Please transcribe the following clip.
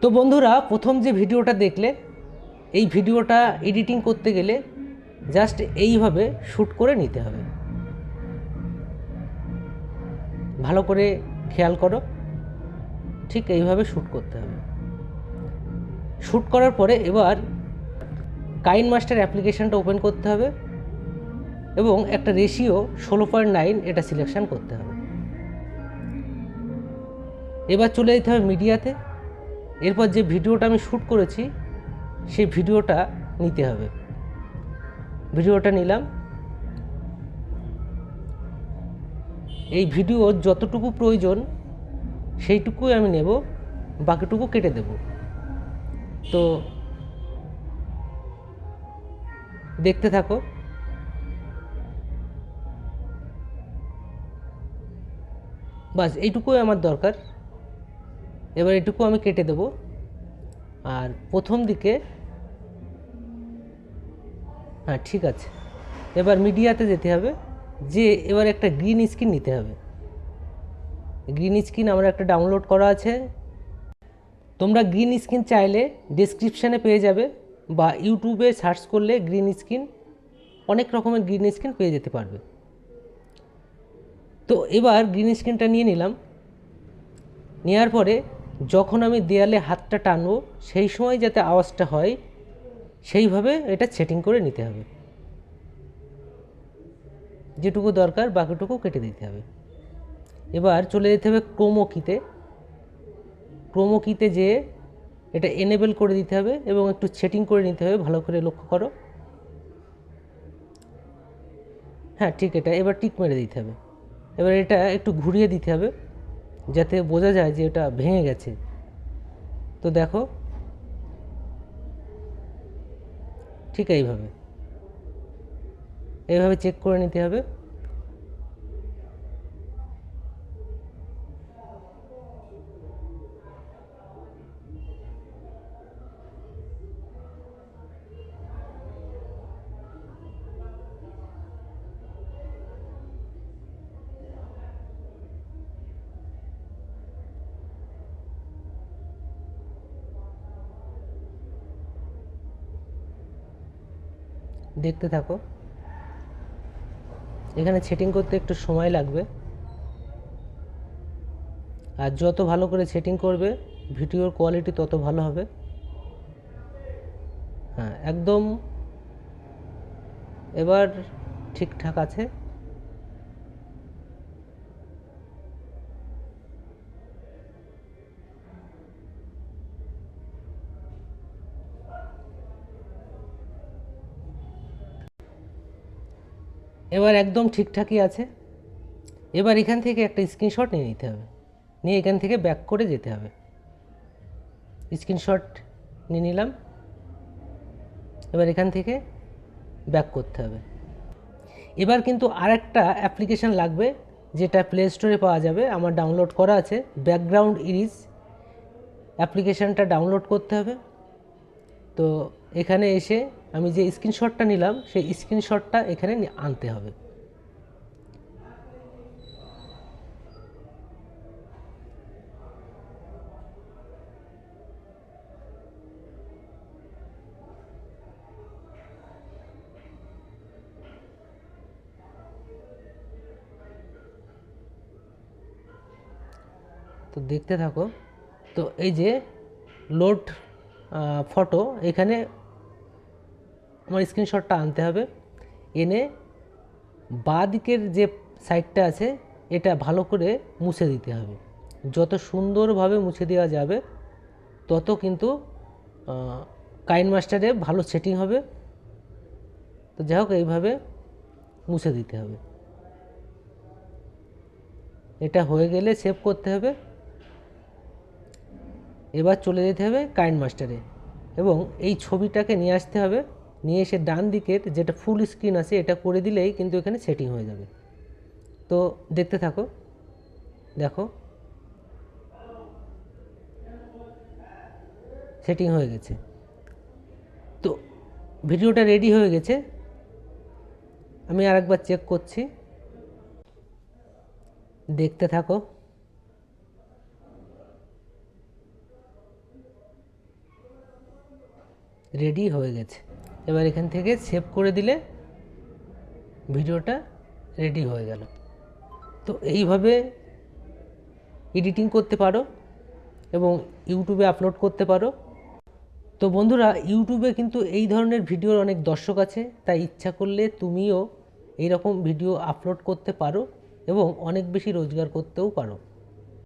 তো বন্ধুরা, প্রথম যে ভিডিওটা দেখলে, এই ভিডিওটা এডিটিং করতে গেলে জাস্ট এইভাবে শ্যুট করে নিতে হবে। ভালো করে খেয়াল করো, ঠিক এইভাবে শ্যুট করতে হবে। শ্যুট করার পরে এবার কাইনমাস্টার অ্যাপ্লিকেশানটা ওপেন করতে হবে এবং একটা রেশিও 16:9 এটা সিলেকশান করতে হবে। এবার চলে যেতে হবে মিডিয়াতে। এরপর যে ভিডিওটা আমি শ্যুট করেছি সেই ভিডিওটা নিতে হবে। ভিডিওটা নিলাম। এই ভিডিওর যতটুকু প্রয়োজন সেইটুকুই আমি নেব, বাকিটুকু কেটে দেব। তো দেখতে থাকো। বাস এইটুকুই আমার দরকার। এবার এটুকু আমি কেটে দেব। আর প্রথম দিকে, হ্যাঁ ঠিক আছে, এবার মিডিয়াতে যেতে হবে। যে এবার একটা গ্রিন স্ক্রিন নিতে হবে। গ্রিন স্ক্রিন আমার একটা ডাউনলোড করা আছে। তোমরা গ্রিন স্ক্রিন চাইলে ডেসক্রিপশানে পেয়ে যাবে, বা ইউটিউবে সার্চ করলে গ্রিন স্ক্রিন, অনেক রকমের গ্রিন স্ক্রিন পেয়ে যেতে পারবে। তো এবার গ্রিন স্ক্রিনটা নিয়ে নিলাম। নেওয়ার পরে যখন আমি দেয়ালে হাতটা টানবো সেই সময় যাতে আওয়াজটা হয় সেইভাবে এটা সেটিং করে নিতে হবে। যেটুকু দরকার বাকিটুকু কেটে দিতে হবে। এবার চলে যেতে হবে ক্রোমো কিতে। ক্রোমো কিতে যেয়ে এটা এনেবেল করে দিতে হবে এবং একটু সেটিং করে নিতে হবে। ভালো করে লক্ষ্য করো। হ্যাঁ ঠিক, এটা এবার টিক মেরে দিতে হবে। এবার এটা একটু ঘুরিয়ে দিতে হবে যাতে বোঝা যায় যে এটা ভেঙে গেছে। তো দেখো, ঠিক এইভাবে চেক করে নিতে হবে। দেখতে থাকো। এখানে সেটিং করতে একটু সময় লাগবে, আর যত ভালো করে সেটিং করবে ভিডিওর কোয়ালিটি তত ভালো হবে। হ্যাঁ একদম এবার ঠিকঠাক আছে। এবার একদম ঠিকঠাকই আছে। এবার এখান থেকে একটা স্ক্রিনশট নিয়ে নিতে হবে, নিয়ে এখান থেকে ব্যাক করে যেতে হবে। স্ক্রিনশট নিয়ে নিলাম। এবার এখান থেকে ব্যাক করতে হবে। এবার কিন্তু আরেকটা অ্যাপ্লিকেশান লাগবে, যেটা প্লে স্টোরে পাওয়া যাবে, আমার ডাউনলোড করা আছে। ব্যাকগ্রাউন্ড ইরিজ অ্যাপ্লিকেশানটা ডাউনলোড করতে হবে। তো এখানে এসে আমি যে স্ক্রিনশটটা নিলাম সেই স্ক্রিনশটটা এখানে আনতে হবে। তো দেখতে থাকো। তো এই যে লোড ফটো, এখানে আমার স্ক্রিনশটটা আনতে হবে। এনে বাঁ দিকের যে সাইডটা আছে এটা ভালো করে মুছে দিতে হবে। যত সুন্দরভাবে মুছে দেওয়া যাবে তত কিন্তু কাইনমাস্টারে ভালো সেটিং হবে। তো যাই হোক, এইভাবে মুছে দিতে হবে। এটা হয়ে গেলে সেভ করতে হবে। এবার চলে যেতে হবে কাইনমাস্টারে এবং এই ছবিটাকে নিয়ে আসতে হবে। নিয়ে এসে ডান দিকের যেটা ফুল স্ক্রিন আছে এটা করে দিলেই কিন্তু এখানে সেটিং হয়ে যাবে। তো দেখতে থাকো। দেখো সেটিং হয়ে গেছে। তো ভিডিওটা রেডি হয়ে গেছে। আমি আরেকবার চেক করছি। দেখতে থাকো। রেডি হয়ে গেছে। এবার এখান থেকে সেভ করে দিলে ভিডিওটা রেডি হয়ে গেল। তো এইভাবে এডিটিং করতে পারো এবং ইউটিউবে আপলোড করতে পারো। তো বন্ধুরা, ইউটিউবে কিন্তু এই ধরনের ভিডিওর অনেক দর্শক আছে, তাই ইচ্ছা করলে তুমিও এইরকম ভিডিও আপলোড করতে পারো এবং অনেক বেশি রোজগার করতেও পারো।